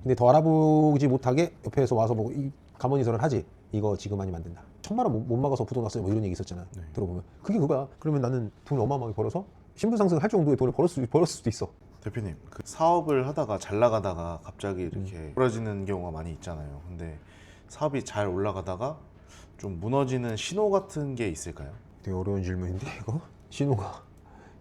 근데 더 알아보지 못하게 옆에서 와서 뭐 가만히서는 하지. 이거 지금 아니면 안 된다. 1,000만 원 못 막아서 부도 났어요. 뭐 이런 얘기 있었잖아. 네. 들어보면 그게 그거야. 그러면 나는 돈 어마어마하게 벌어서 신분 상승할 정도의 돈을 벌었을 수도 있어. 대표님, 그 사업을 하다가 잘 나가다가 갑자기 이렇게 부러지는 경우가 많이 있잖아요. 근데 사업이 잘 올라가다가 좀 무너지는 신호 같은 게 있을까요? 되게 어려운 질문인데 이거 신호가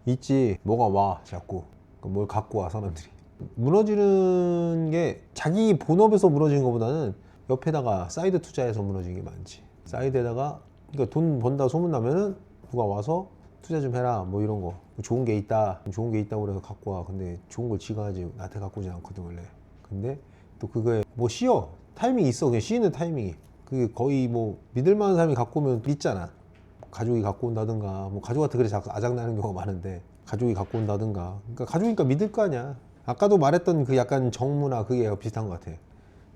있지. 뭐가 와 자꾸 뭘 갖고 와 사람들이. 무너지는 게 자기 본업에서 무너지는 것보다는 옆에다가 사이드 투자해서 무너지는 게 많지. 사이드에다가 그러니까 돈 번다 소문나면은 누가 와서 투자 좀 해라 뭐 이런 거 좋은 게 있다고 그래서 갖고 와. 근데 좋은 걸 지가 하지 나한테 갖고 오지 않거든 원래. 근데 또 그거에 뭐 쉬어 타이밍이 있어. 그냥 쉬는 타이밍이 그게 거의 뭐 믿을 만한 사람이 갖고 오면 있잖아. 가족이 갖고 온다든가 뭐 가족한테 그래 자꾸 아작나는 경우가 많은데 가족이 갖고 온다든가 그러니까 가족이니까 믿을 거 아니야. 아까도 말했던 그 약간 정무나 그게 비슷한 것 같아.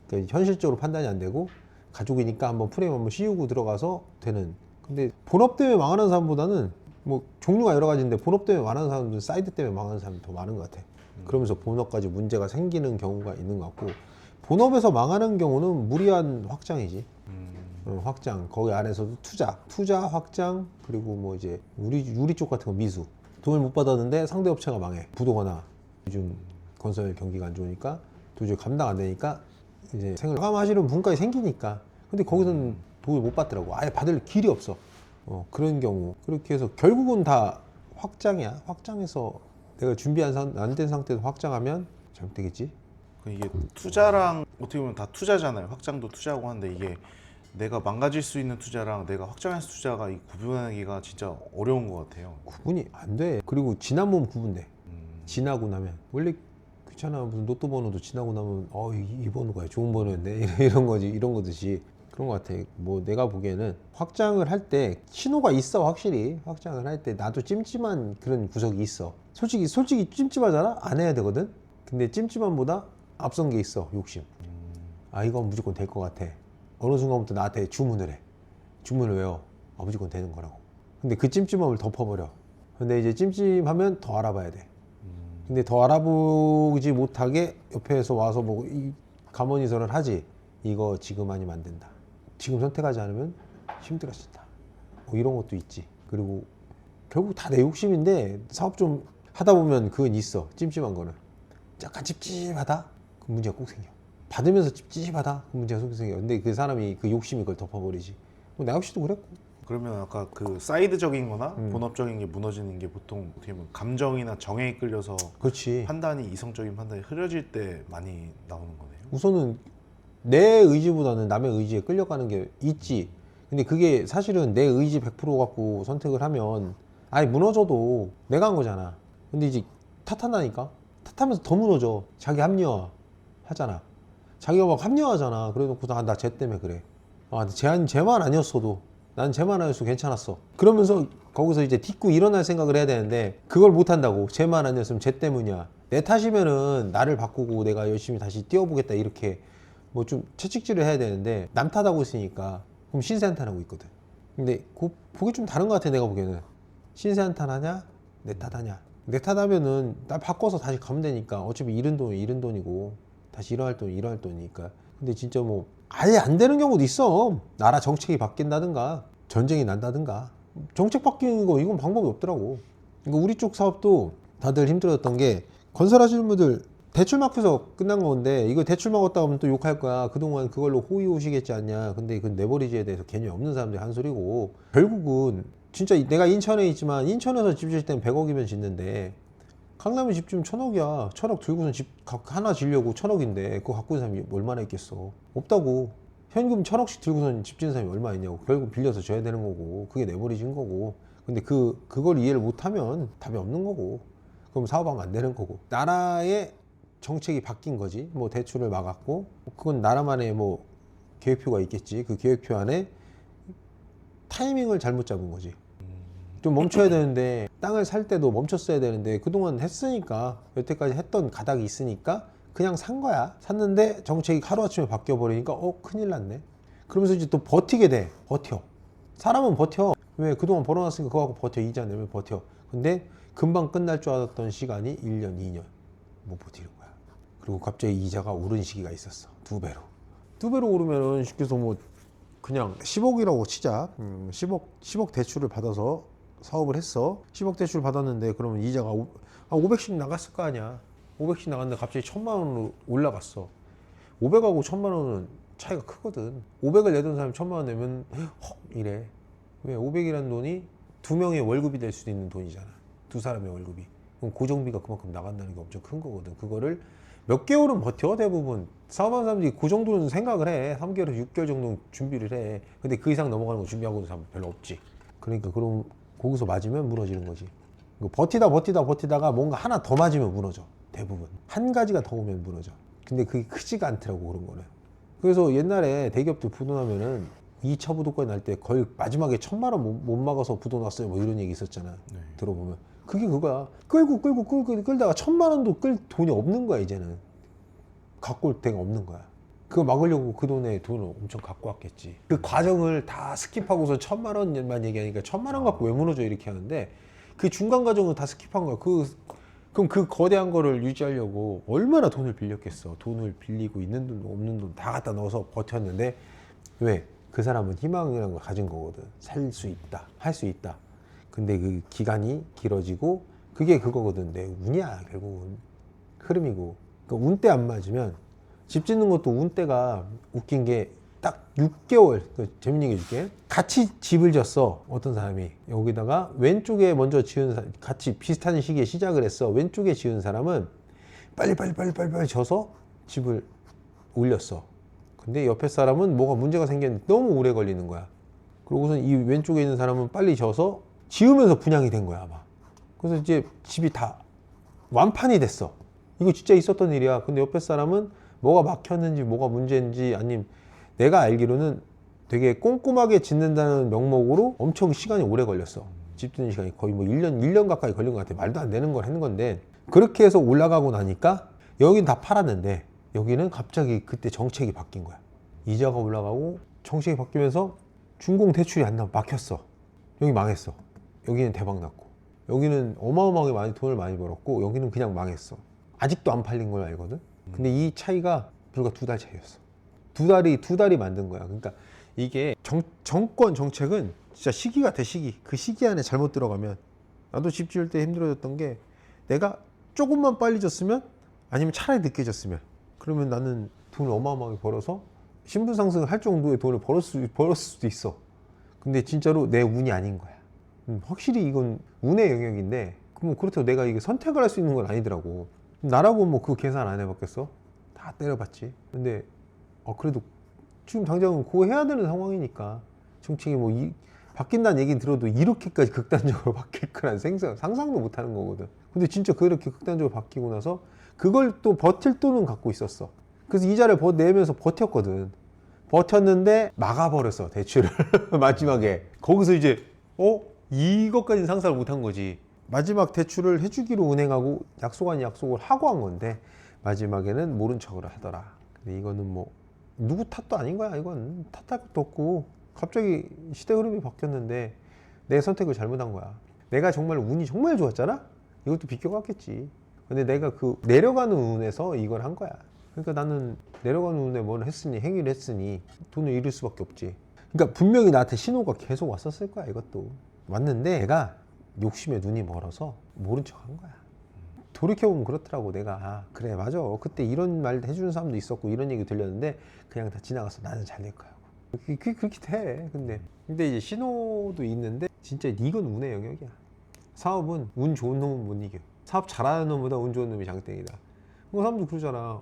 그러니까 현실적으로 판단이 안 되고 가족이니까 한번 프레임 한번 씌우고 들어가서 되는. 근데 본업 때문에 망하는 사람보다는 뭐 종류가 여러 가지인데 본업 때문에 망하는 사람들은 사이드 때문에 망하는 사람이 더 많은 것 같아. 그러면서 본업까지 문제가 생기는 경우가 있는 것 같고 본업에서 망하는 경우는 무리한 확장이지. 확장 거기 안에서도 투자 확장 그리고 뭐 이제 유리 쪽 같은 거 미수 돈을 못 받았는데 상대 업체가 망해 부도거나 요즘 건설 경기가 안 좋으니까 도저히 감당 안 되니까 이제 생활하시는 분까지 생기니까 근데 거기서는 돈을 못 받더라고. 아예 받을 길이 없어. 그런 경우 그렇게 해서 결국은 다 확장이야. 확장해서 내가 준비한 안 된 상태에서 확장하면 잘못되겠지. 이게 투자랑 어떻게 보면 다 투자잖아요. 확장도 투자고 하는데 이게 내가 망가질 수 있는 투자랑 내가 확장할 수 투자가 이 구분하기가 진짜 어려운 것 같아요. 구분이 안 돼. 그리고 지나면 구분돼. 지나고 나면 원래 귀찮아. 무슨 로또 번호도 지나고 나면 이 번호가 좋은 번호였네 이런 거지. 이런 거듯이 그런 것 같아. 뭐 내가 보기에는 확장을 할 때 신호가 있어. 확실히 확장을 할 때 나도 찜찜한 그런 구석이 있어. 솔직히 찜찜하잖아. 안 해야 되거든. 근데 찜찜함보다 앞선 게 있어. 욕심. 이건 무조건 될 것 같아. 어느 순간부터 나한테 주문을 해. 주문을 외워. 무조건 되는 거라고. 근데 그 찜찜함을 덮어버려. 근데 이제 찜찜하면 더 알아봐야 돼. 근데 더 알아보지 못하게 옆에서 와서 뭐 가만히서는 하지. 이거 지금 아니면 안 된다. 지금 선택하지 않으면 힘들어진다. 뭐 이런 것도 있지. 그리고 결국 다 내 욕심인데 사업 좀 하다 보면 그건 있어. 찜찜한 거는. 약간 찝찝하다? 그 문제가 꼭 생겨. 받으면서 찝찝하다? 그 문제가 꼭 생겨. 근데 그 사람이 그 욕심이 그걸 덮어버리지. 나 역시도 그랬고. 그러면 아까 그 사이드적인 거나 본업적인 게 무너지는 게 보통 어떻게 보면 감정이나 정에 끌려서 그렇지. 판단이 이성적인 판단이 흐려질 때 많이 나오는 거네요. 우선은 내 의지보다는 남의 의지에 끌려가는 게 있지. 근데 그게 사실은 내 의지 100% 갖고 선택을 하면 아니 무너져도 내가 한 거잖아. 근데 이제 탓한다니까? 탓하면서 더 무너져. 자기 합리화 하잖아. 자기가 막 합리화하잖아. 그래 놓고 나 쟤 때문에 그래. 쟤만 아니었어도 난 쟤만 아니었어도 괜찮았어. 그러면서 거기서 이제 딛고 일어날 생각을 해야 되는데 그걸 못 한다고. 쟤만 아니었으면 쟤 때문이야. 내 탓이면은 나를 바꾸고 내가 열심히 다시 뛰어보겠다 이렇게 뭐 좀 채찍질을 해야 되는데 남 탓하고 있으니까 그럼 신세 한탄하고 있거든. 근데 그게 좀 다른 것 같아. 내가 보기에는 신세 한탄하냐 내 탓하냐. 내 탓하면은 날 바꿔서 다시 가면 되니까 어차피 잃은 돈이고 다시 일어날 돈이니까. 근데 진짜 뭐 아예 안 되는 경우도 있어. 나라 정책이 바뀐다든가 전쟁이 난다든가 정책 바뀌는 거 이건 방법이 없더라고. 그러니까 우리 쪽 사업도 다들 힘들었던 게 건설하시는 분들 대출 막혀서 끝난 건데 이거 대출 막았다 하면 또 욕할 거야. 그동안 그걸로 호의 오시겠지 않냐. 근데 그 내버리지에 대해서 개념이 없는 사람들이 한 소리고 결국은 진짜 내가 인천에 있지만 인천에서 집 질 땐 100억이면 짓는데 강남에 집 지으면 1000억이야. 1000억 들고선 집 하나 지려고 1000억인데 그거 갖고 있는 사람이 얼마나 있겠어. 없다고. 현금 1000억씩 들고선 집 짓는 사람이 얼마 있냐고. 결국 빌려서 줘야 되는 거고 그게 내버리진 거고. 근데 그걸 이해를 못하면 답이 없는 거고 그럼 사업하면 안 되는 거고. 나라의 정책이 바뀐 거지. 뭐 대출을 막았고 그건 나라만의 뭐 계획표가 있겠지. 그 계획표 안에 타이밍을 잘못 잡은 거지. 좀 멈춰야 되는데 땅을 살 때도 멈췄어야 되는데 그동안 했으니까 여태까지 했던 가닥이 있으니까 그냥 산 거야. 샀는데 정책이 하루아침에 바뀌어 버리니까 큰일 났네. 그러면서 이제 또 버티게 돼. 버텨. 사람은 버텨. 왜? 그동안 벌어놨으니까 그거 갖고 버텨. 이자 내면 버텨. 근데 금방 끝날 줄 알았던 시간이 1년 2년 못 버티는 거야. 그리고 갑자기 이자가 오른 시기가 있었어. 2배로 오르면은 쉽게 해서 뭐 그냥 10억이라고 치자. 10억 대출을 받아서 사업을 했어. 10억 대출 받았는데 그러면 이자가 500씩 나갔을 거 아니야. 500씩 나갔는데 갑자기 1000만 원으로 올라갔어. 500하고 1000만 원은 차이가 크거든. 500을 내던 사람이 1000만 원 내면 헉 이래. 왜? 500이라는 돈이 2명의 월급이 될 수도 있는 돈이잖아. 2사람의 월급이. 그럼 고정비가 그만큼 나간다는 게 엄청 큰 거거든. 그거를 몇 개월은 버텨. 대부분 사업하는 사람들이 그 정도는 생각을 해. 3개월에서 6개월 정도 준비를 해. 근데 그 이상 넘어가는 거 준비하고 있는 사람 별로 없지. 그러니까 그럼 거기서 맞으면 무너지는 거지. 버티다가 뭔가 하나 더 맞으면 무너져. 대부분 한 가지가 더 오면 무너져. 근데 그게 크지가 않더라고, 그런 거는. 그래서 옛날에 대기업들 부도나면은 2차 부도까지 날 때 거의 마지막에 1000만 원 못 막아서 부도 났어요, 뭐 이런 얘기 있었잖아. 네. 들어보면 그게 그거야. 끌다가 1000만 원도 끌 돈이 없는 거야. 이제는 갖고 올 데가 없는 거야. 그거 막으려고 그 돈을 엄청 갖고 왔겠지. 그 과정을 다 스킵하고서 1000만 원만 얘기하니까 1000만 원 갖고 왜 무너져 이렇게 하는데, 그 중간 과정을 다 스킵한 거야. 그럼 그 거대한 거를 유지하려고 얼마나 돈을 빌렸겠어. 돈을 빌리고 있는 돈 없는 돈 다 갖다 넣어서 버텼는데, 왜? 그 사람은 희망이라는 걸 가진 거거든. 살 수 있다, 할 수 있다. 근데 그 기간이 길어지고 그게 그거거든. 내 운이야. 결국은 흐름이고. 그러니까 운때 안 맞으면, 집 짓는 것도 운때가 웃긴 게 딱 6개월, 재밌는 얘기 해줄게. 같이 집을 졌어. 어떤 사람이 여기다가 왼쪽에 먼저 지은 사람, 같이 비슷한 시기에 시작을 했어. 왼쪽에 지은 사람은 빨리 져서 집을 올렸어. 근데 옆에 사람은 뭐가 문제가 생겼는데 너무 오래 걸리는 거야. 그러고선 이 왼쪽에 있는 사람은 빨리 져서 지으면서 분양이 된 거야, 아마. 그래서 이제 집이 다 완판이 됐어. 이거 진짜 있었던 일이야. 근데 옆에 사람은 뭐가 막혔는지 뭐가 문제인지, 아니면 내가 알기로는 되게 꼼꼼하게 짓는다는 명목으로 엄청 시간이 오래 걸렸어. 집 짓는 시간이 거의 뭐 1년 가까이 걸린 것 같아. 말도 안 되는 걸 하는 건데, 그렇게 해서 올라가고 나니까 여긴 다 팔았는데 여기는 갑자기 그때 정책이 바뀐 거야. 이자가 올라가고 정책이 바뀌면서 준공 대출이 안 나와. 막혔어. 여기 망했어. 여기는 대박 났고, 여기는 어마어마하게 많이 돈을 많이 벌었고, 여기는 그냥 망했어. 아직도 안 팔린 걸 알거든. 근데 이 차이가 불과 2달 차이였어. 두 달이 만든 거야. 그러니까 이게 정권 정책은 진짜 시기 같아, 시기. 그 시기 안에 잘못 들어가면. 나도 집 지을 때 힘들어졌던 게, 내가 조금만 빨리 졌으면, 아니면 차라리 늦게 졌으면, 그러면 나는 돈을 어마어마하게 벌어서 신분 상승을 할 정도의 돈을 벌었을 수도 있어. 근데 진짜로 내 운이 아닌 거야. 확실히 이건 운의 영역인데, 뭐 그렇다고 내가 이게 선택을 할 수 있는 건 아니더라고. 나라고 뭐 그 계산 안 해봤겠어? 다 때려봤지. 근데 그래도 지금 당장은 그거 해야 되는 상황이니까. 정책이 뭐 바뀐다는 얘기는 들어도 이렇게까지 극단적으로 바뀔 거란 상상도 못 하는 거거든. 근데 진짜 그렇게 극단적으로 바뀌고 나서 그걸 또 버틸 돈은 갖고 있었어. 그래서 이자를 내면서 버텼거든. 버텼는데 막아버렸어, 대출을. 마지막에 거기서 이제 이것까지는 상상을 못 한 거지. 마지막 대출을 해주기로 은행하고 약속을 하고 한 건데, 마지막에는 모른 척을 하더라. 근데 이거는 뭐 누구 탓도 아닌 거야. 이건 탓할 것도 없고, 갑자기 시대 흐름이 바뀌었는데 내 선택을 잘못한 거야. 내가 정말 운이 정말 좋았잖아? 이것도 비껴갔겠지. 근데 내가 그 내려가는 운에서 이걸 한 거야. 그러니까 나는 내려가는 운에 뭘 했으니, 행위를 했으니 돈을 잃을 수밖에 없지. 그러니까 분명히 나한테 신호가 계속 왔었을 거야. 이것도 왔는데 내가 욕심에 눈이 멀어서 모른 척 한 거야. 돌이켜보면 그렇더라고. 내가 그래 맞아, 그때 이런 말 해주는 사람도 있었고 이런 얘기 들렸는데 그냥 다 지나가서 나는 잘 될 거야. 그렇게 돼. 근데 이제 신호도 있는데, 진짜 이건 운의 영역이야. 사업은 운 좋은 놈은 못 이겨. 사업 잘하는 놈보다 운 좋은 놈이 장땡이다. 뭐 사람도 그러잖아.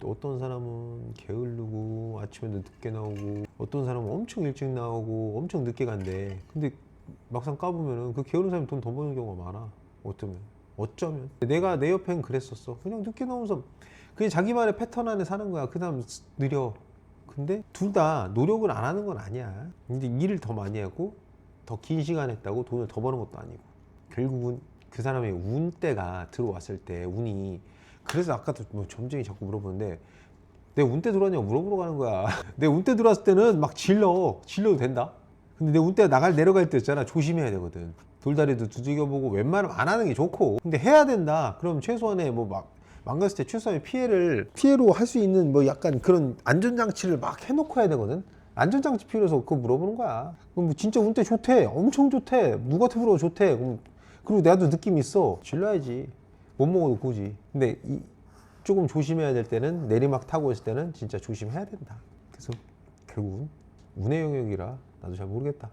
어떤 사람은 게으르고 아침에도 늦게 나오고, 어떤 사람은 엄청 일찍 나오고 엄청 늦게 간대. 근데 막상 까보면은 그 게으른 사람이 돈 더 버는 경우가 많아. 어쩌면 내가 내 옆엔 그랬었어. 그냥 늦게 나오는 사람, 그냥 자기만의 패턴 안에 사는 거야. 그 다음 느려. 근데 둘 다 노력을 안 하는 건 아니야. 근데 일을 더 많이 하고 더 긴 시간 했다고 돈을 더 버는 것도 아니고, 결국은 그 사람의 운때가 들어왔을 때 운이, 그래서 아까도 뭐 점쟁이 자꾸 물어보는데 내 운때 들어왔냐고 물어보러 가는 거야. 내 운때 들어왔을 때는 막 질러도 된다. 근데 내 운때가 내려갈 때 있잖아. 조심해야 되거든. 돌다리도 두들겨보고 웬만하면 안 하는 게 좋고, 근데 해야 된다. 그럼 최소한의 뭐 막 망갔을 때 출산의 피해로 할 수 있는 뭐 약간 그런 안전장치를 막 해놓고 해야 되거든. 안전장치 필요해서 그거 물어보는 거야. 그럼 뭐 진짜 운대 좋대, 엄청 좋대, 누가 태블로 좋대. 그리고 나도 느낌이 있어. 질러야지. 못 먹어도 고지. 근데 조금 조심해야 될 때는, 내리막 타고 있을 때는 진짜 조심해야 된다. 그래서 결국은 운의 영역이라 나도 잘 모르겠다.